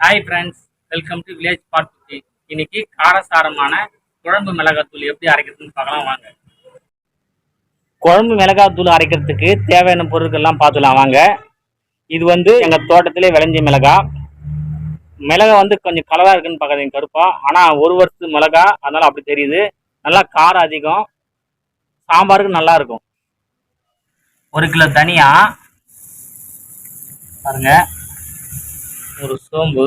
Hi friends, welcome to village spot cooking. இன்னைக்கு காரசாரமான குழம்பு மிளகாத்தூள் எப்படி அரைக்கிறதுன்னு பார்க்கலாம் வாங்க. குழம்பு மிளகாத்தூள் அரைக்கிறதுக்கு தேவையான பொருட்கள்லாம் பார்த்துலாம் வாங்க. இது எங்கள் தோட்டத்திலே விளைஞ்ச மிளகா கொஞ்சம் கலராக இருக்குன்னு பார்க்காதீங்க கருப்பா, ஆனால் ஒரு வருஷத்து மிளகா, அதனால அப்படி தெரியுது. நல்லா காரம் அதிகம், சாம்பாருக்கு நல்லா இருக்கும். 1 கிலோ தனியா பாருங்க, ஒரு சோம்பு,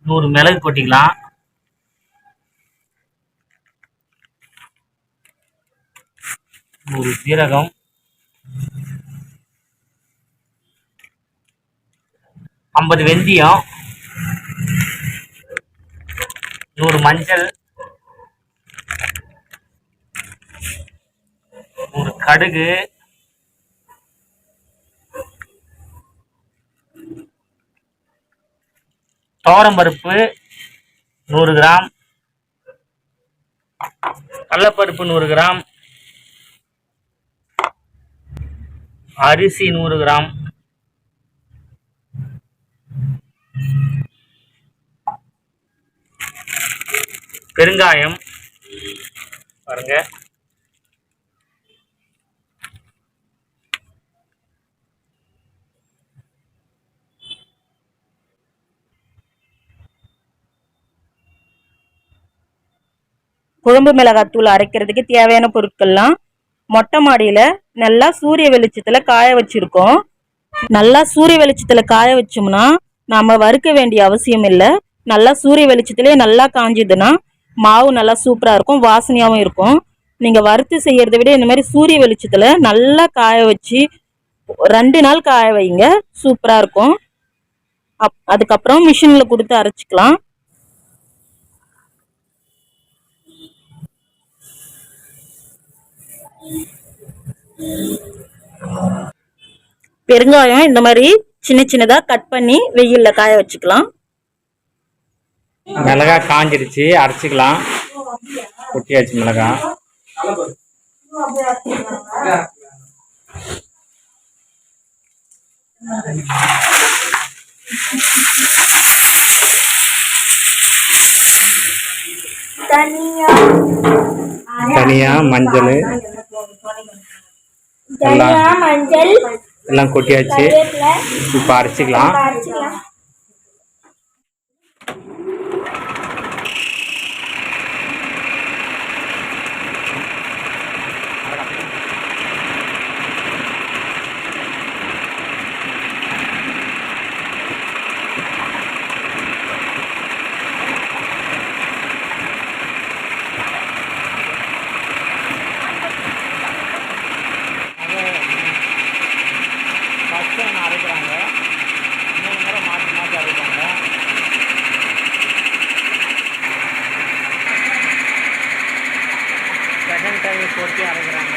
100 மிளகு கொட்டிக்கலாம், 100 சீரகம், 50 வெந்தயம், 100 மஞ்சள், 100 கடுகு, துவரம்பருப்பு 100 கிராம், கடலைப்பருப்பு 100 கிராம், அரிசி 100 கிராம், பெருங்காயம் பாருங்க, குழம்பு மிளகாத்தூள் அரைக்கிறதுக்கு தேவையான பொருட்கள்லாம் மொட்டை மாடியில நல்லா சூரிய வெளிச்சத்துல காய வச்சிருக்கோம். நல்லா சூரிய வெளிச்சத்துல காய வச்சோம்னா நாம வறுக்க வேண்டிய அவசியம் இல்லை. நல்லா சூரிய வெளிச்சத்திலே நல்லா காஞ்சதுன்னா மாவு நல்லா சூப்பரா இருக்கும், வாசனையாகவும் இருக்கும். நீங்க வறுத்து செய்யறதை விட இந்த மாதிரி சூரிய வெளிச்சத்துல நல்லா காய வச்சு 2 நாள் காய வைங்க, சூப்பரா இருக்கும். அதுக்கப்புறம் மிஷின்ல கொடுத்து அரைச்சிக்கலாம். பெருங்காயம் இந்த மாதிரி சின்ன சின்னதா கட் பண்ணி வெயில்ல காய வச்சுக்கலாம். மிளகா காஞ்சிடுச்சு, அரைச்சிக்கலாம். கொட்டியாச்சு மிளகா. தனியா மஞ்சள் எல்லாம் கொட்டியாச்சு. இப்ப அரைச்சிக்கலாம். அரைக்கிறாங்க, 3 முறை மாற்றி மாற்றி அரைக்கிறாங்க. செகண்ட் டைம் போட்டு அரைக்கிறாங்க.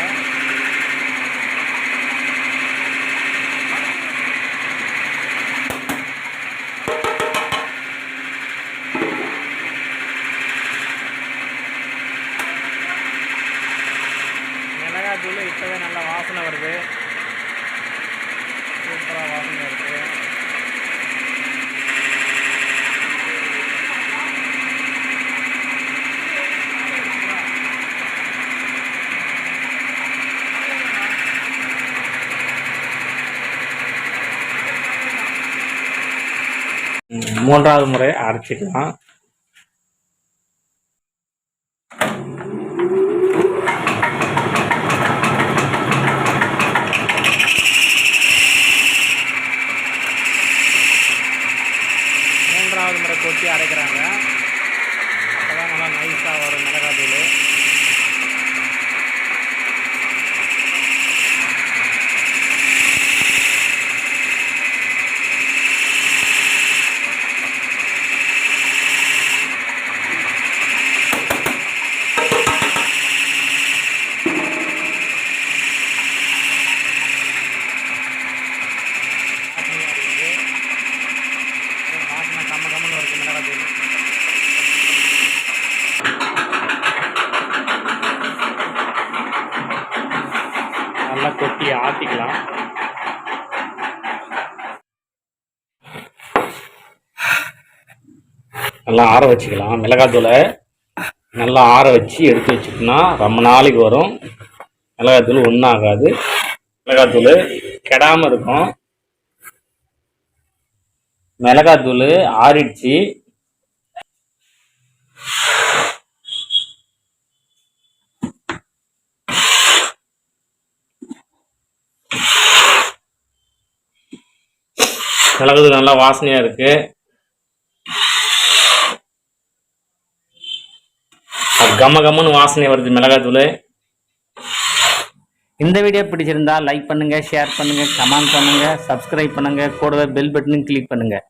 மிளகாத்தூள் இப்போவே நல்ல வாசனை வருது, சூப்பராக வாசனை இருக்குது. மூன்றாவது முறை அரைச்சிக்கலாம். மூன்றாவது முறை கொட்டி அரைக்கிறாங்க, அப்போதான் நல்லா நைஸாக வரும் மிளகாத்தூள். நல்லா ஆற வச்சுக்கலாம். மிளகாத்தூளை நல்லா ஆற வச்சு எடுத்து வச்சுட்டோம்னா ரொம்ப நாளைக்கு வரும். மிளகாத்தூள் ஒன்றும் ஆகாது. மிளகாத்தூள் கெடாமல் இருக்கும். மிளகாத்தூள் ஆறிடுச்சு. மிளகாத்தூள் நல்லா வாசனையாக இருக்குது. கம்ம கம்மன்னு வாசனை வருது மிளகாத்தூள். இந்த வீடியோ பிடிச்சிருந்தா லைக் பண்ணுங்கள், ஷேர் பண்ணுங்கள், கமெண்ட் பண்ணுங்கள், சப்ஸ்கிரைப் பண்ணுங்கள், கூடவே பெல் பட்டனையும் கிளிக் பண்ணுங்கள்.